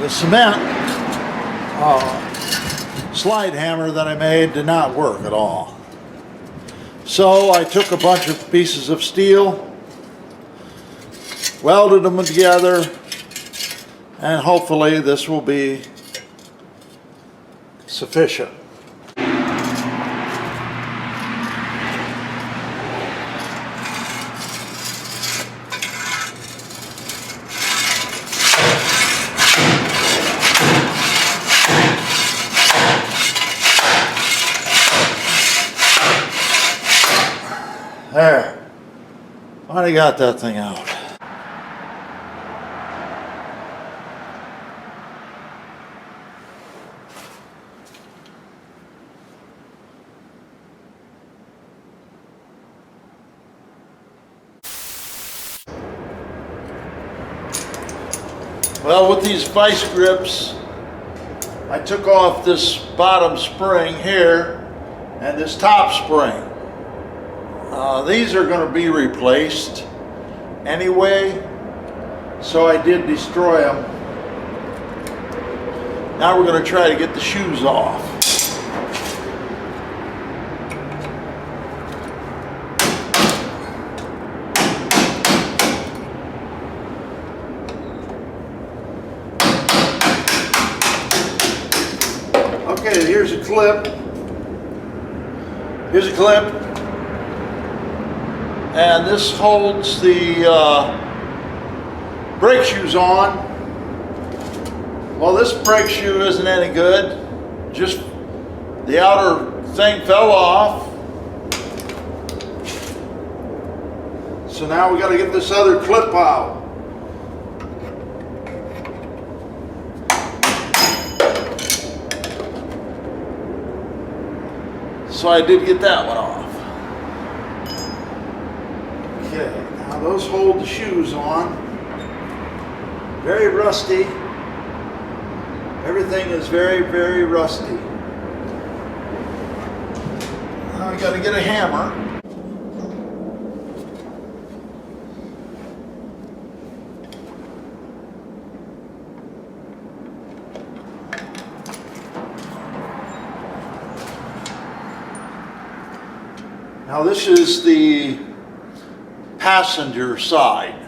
The cement slide hammer that I made did not work at all. So I took a bunch of pieces of steel, welded them together, and hopefully this will be sufficient. There, finally got that thing out. Well, with these vice grips, I took off this bottom spring here and this top spring. These are going to be replaced anyway, so I did destroy them. Now we're going to try to get the shoes off. Okay, here's a clip. Here's a clip. And this holds the brake shoes on. Well, this brake shoe isn't any good. Just the outer thing fell off. So now we got to get this other clip out. So I did get that one off. Okay, now those hold the shoes on. Very rusty. Everything is very, very rusty. Now I got to get a hammer. Now this is the passenger side.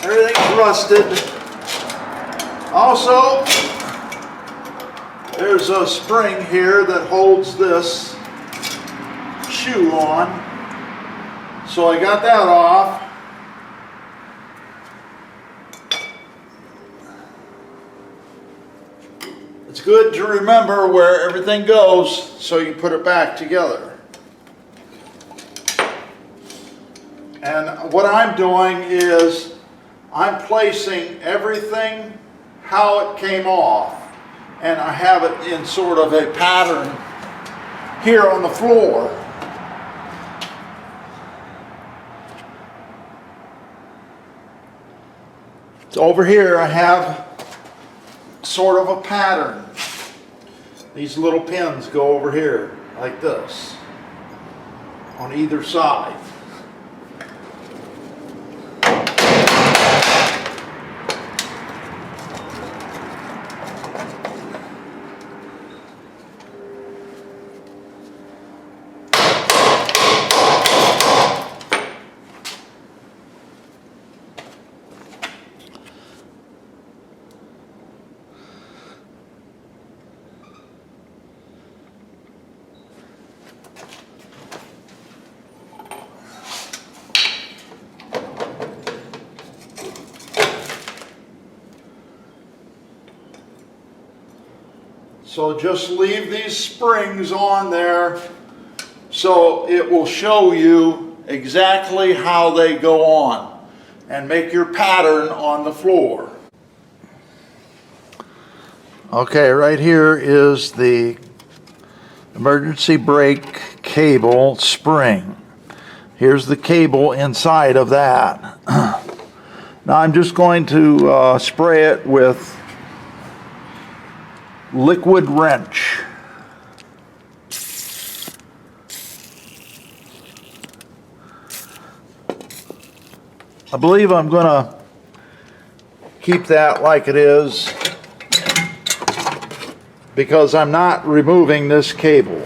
Everything's rusted. Also, there's a spring here that holds this shoe on. So I got that off. It's good to remember where everything goes so you put it back together. And what I'm doing is I'm placing everything how it came off, and I have it in sort of a pattern here on the floor. So over here I have sort of a pattern. These little pins go over here like this on either side. So just leave these springs on there so it will show you exactly how they go on and make your pattern on the floor. Okay, right here is the emergency brake cable spring. Here's the cable inside of that. Now I'm just going to spray it with liquid wrench. I believe I'm going to keep that like it is because I'm not removing this cable.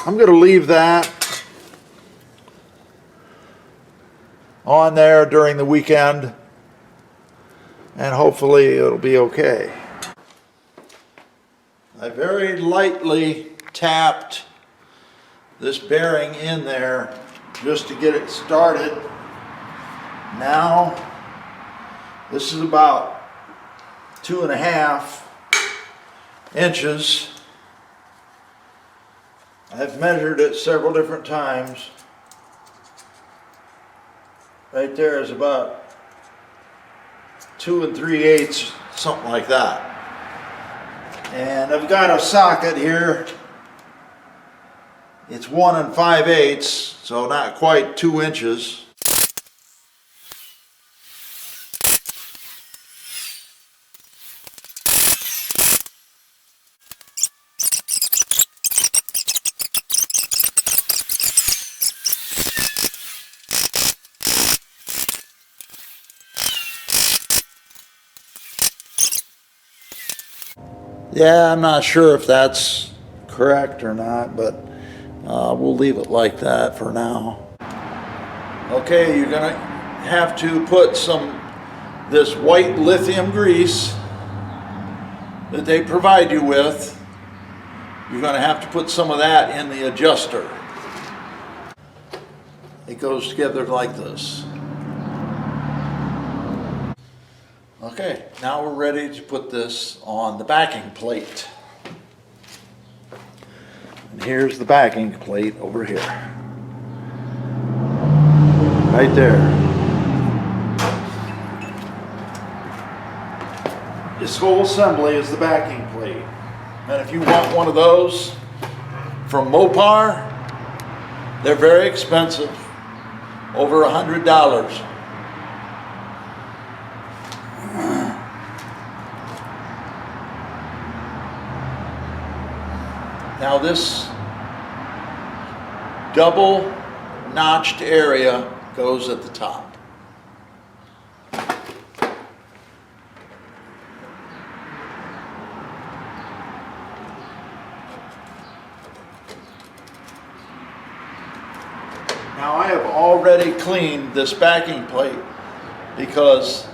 I'm going to leave that on there during the weekend and hopefully it'll be okay. I very lightly tapped this bearing in there just to get it started. Now this is about 2.5 inches. I've measured it several different times. Right there is about 2 3/8, something like that. And I've got a socket here. It's 1 5/8, so not quite 2 inches. Yeah, I'm not sure if that's correct or not, but we'll leave it like that for now. Okay, you're gonna have to put this white lithium grease that they provide you with. You're gonna have to put some of that in the adjuster. It goes together like this. Okay, now we're ready to put this on the backing plate. And here's the backing plate over here. Right there. This whole assembly is the backing plate. And if you want one of those from Mopar, they're very expensive, over $100. Now this double notched area goes at the top. Now I have already cleaned this backing plate because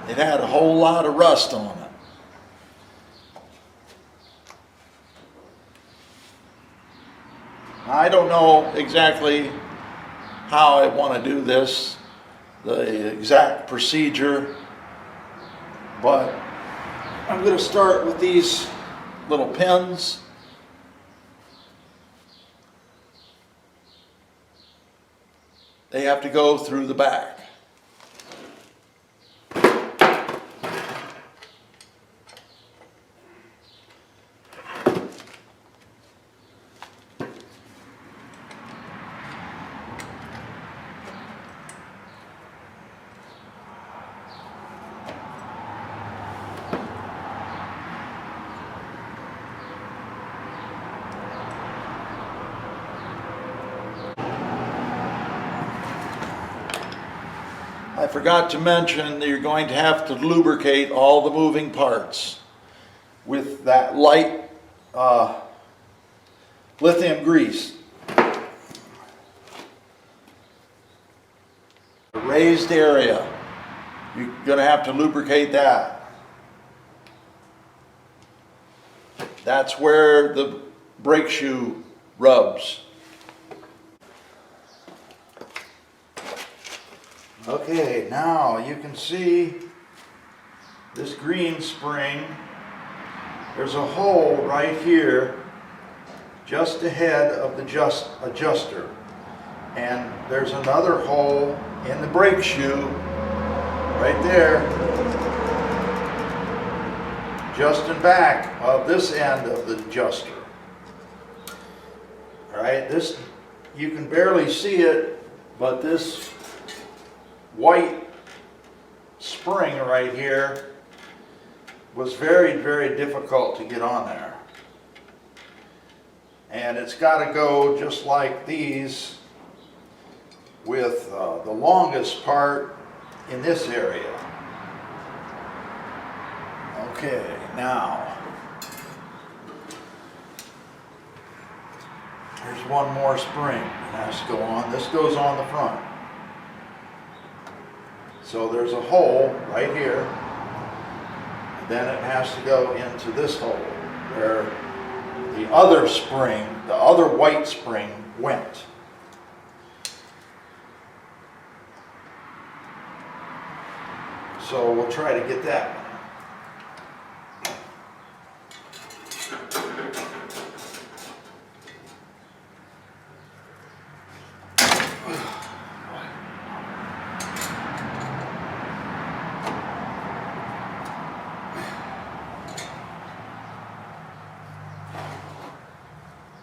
it had a whole lot of rust on it. I don't know exactly how I want to do this, the exact procedure, but I'm going to start with these little pins. They have to go through the back. I forgot to mention that you're going to have to lubricate all the moving parts with that light lithium grease. The raised area, you're going to have to lubricate that. That's where the brake shoe rubs. Okay, now you can see this green spring. There's a hole right here just ahead of the adjuster. And there's another hole in the brake shoe right there, just in back of this end of the adjuster. All right, this, you can barely see it, but this white spring right here was very, very difficult to get on there. And it's got to go just like these, with the longest part in this area. Okay, now here's one more spring that has to go on. This goes on the front. So there's a hole right here, and then it has to go into this hole where the other spring, the other white spring, went. So we'll try to get that one.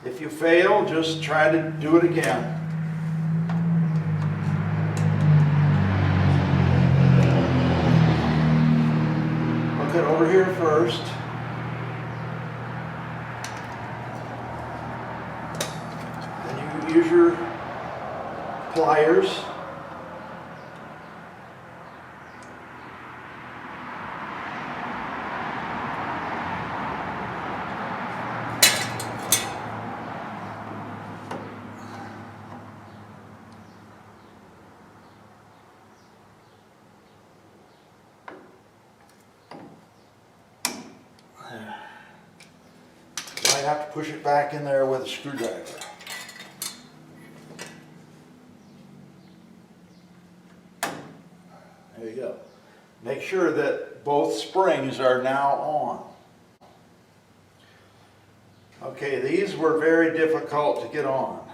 If you fail, just try to do it again. Look it over here first. Then you use your pliers. I have to push it back in there with a screwdriver. There you go. Make sure that both springs are now on. Okay, these were very difficult to get on.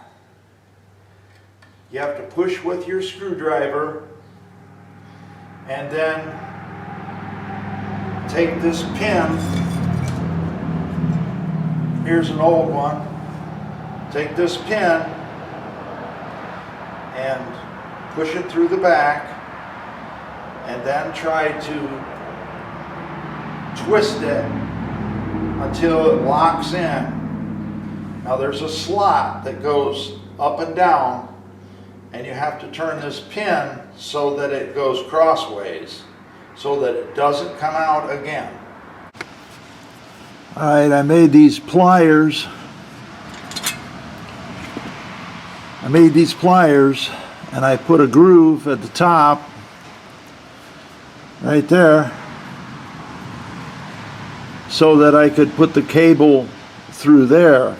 You have to push with your screwdriver and then take this pin. Here's an old one. Take this pin and push it through the back, and then try to twist it until it locks in. Now there's a slot that goes up and down, and you have to turn this pin so that it goes crossways, so that it doesn't come out again. All right, I made these pliers. And I put a groove at the top, right there, so that I could put the cable through there.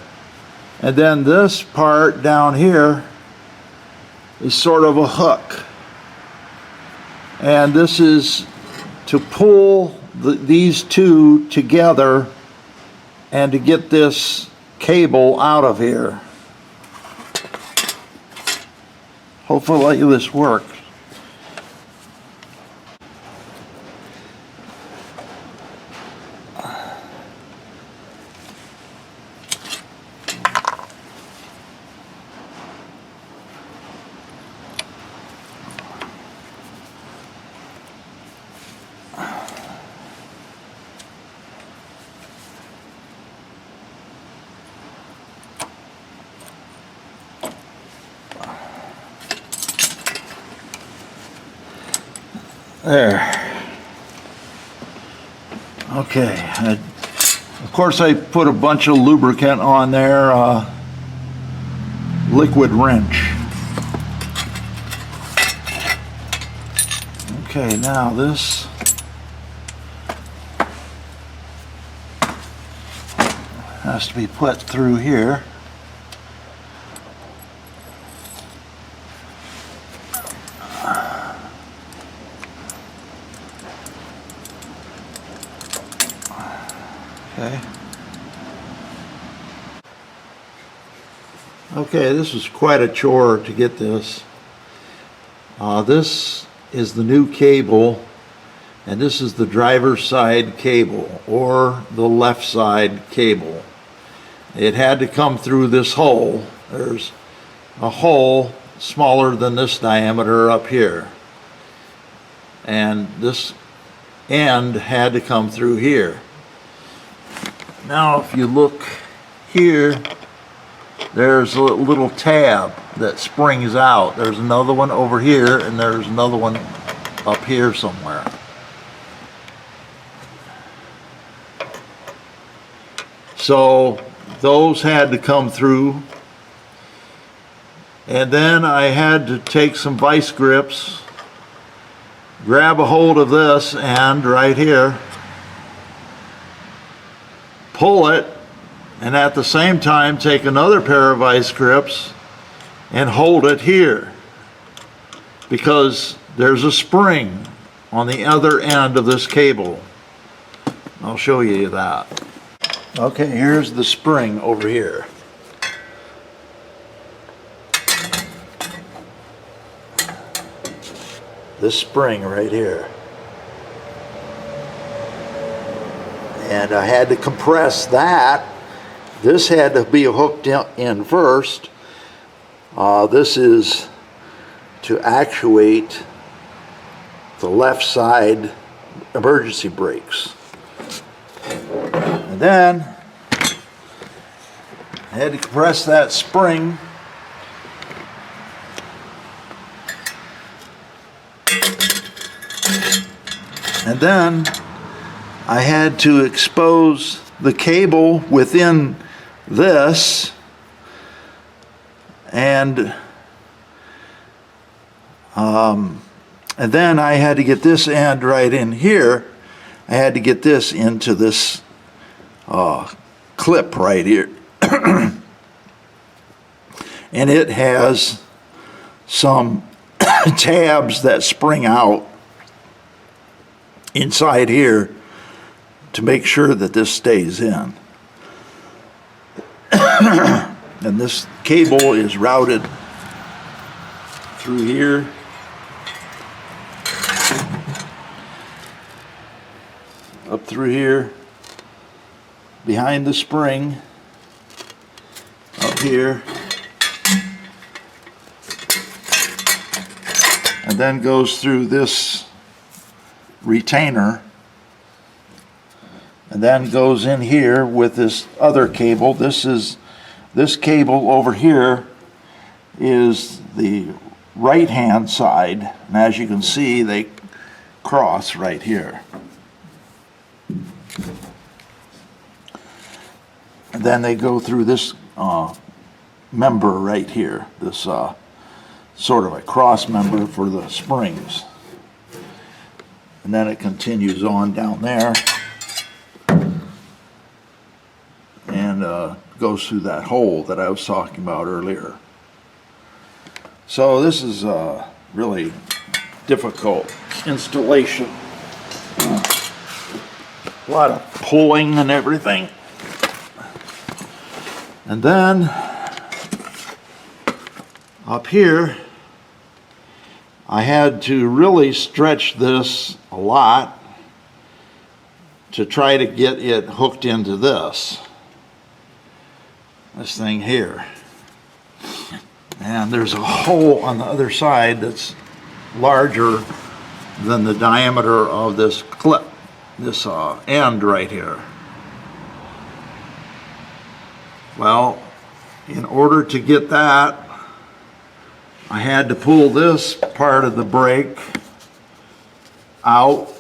And then this part down here is sort of a hook. And this is to pull these two together and to get this cable out of here. Hopefully this works. There. Okay. Of course, I put a bunch of lubricant on there, liquid wrench. Okay, now this. has to be put through here. Okay. Okay, this was quite a chore to get this. This is the new cable, and this is the driver's side cable, or the left side cable. It had to come through this hole. There's a hole smaller than this diameter up here. And this end had to come through here. Now if you look here, there's a little tab that springs out. There's another one over here, and there's another one up here somewhere. So those had to come through. And then I had to take some vice grips, grab a hold of this end right here, pull it, and at the same time take another pair of vice grips and hold it here, because there's a spring on the other end of this cable. I'll show you that. Okay, here's the spring over here. This spring right here. And I had to compress that. This had to be hooked in first. This is to actuate the left side emergency brakes. And then I had to compress that spring. And then I had to expose the cable within this, and then I had to get this end right in here. I had to get this into this clip right here. And it has some tabs that spring out inside here to make sure that this stays in. And this cable is routed through here. Up through here, behind the spring, up here, and then goes through this retainer, and then goes in here with this other cable. This cable over here is the right hand side, and as you can see, they cross right here. And then they go through this member right here, this sort of a cross member for the springs. And then it continues on down there and goes through that hole that I was talking about earlier. So this is a really difficult installation. A lot of pulling and everything. And then up here, I had to really stretch this a lot to try to get it hooked into this thing here. And there's a hole on the other side that's larger than the diameter of this clip, this end right here. Well, in order to get that, I had to pull this part of the brake out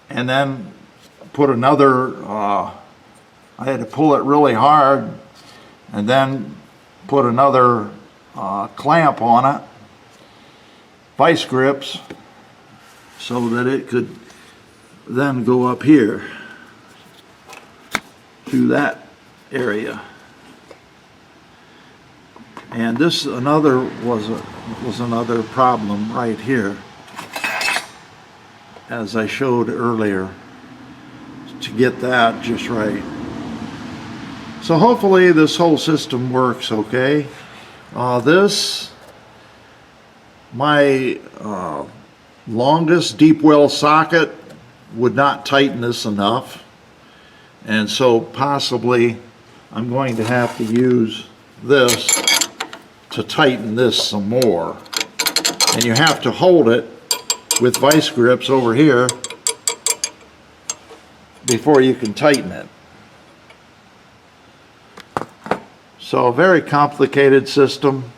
and then put another, I had to pull it really hard and then put another clamp on it, vice grips, so that it could then go up here. through that area. And this another was another problem right here, as I showed earlier, to get that just right. So hopefully this whole system works okay. My longest deep well socket would not tighten this enough, and so possibly I'm going to have to use this to tighten this some more. And you have to hold it with vice grips over here before you can tighten it. So a very complicated system.